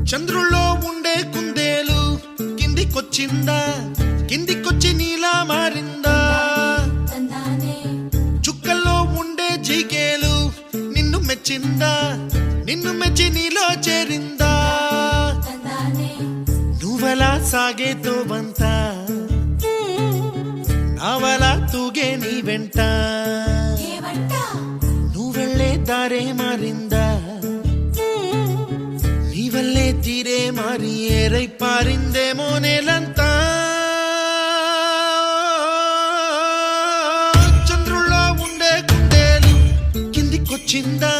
చంద్రుల్లో ఉండే కుందేలు కిందికొచ్చిందా, కిందికొచ్చి నీలా మారిందా? చుక్కల్లో ఉండే జీకేలు నిన్ను మెచ్చిందా, నిన్ను మెచ్చి నీలో చేరిందా? నువ్వలా సాగే తోవంత నావలా తూగే నీ వెంట, నువ్వెళ్ళే దారే మారిందా, నీ వల్లే తీరే మారి ఏరై పారిందేమో నేలంతా. చంద్రుల్లో ఉండే కుందేలు కిందికొచ్చిందా,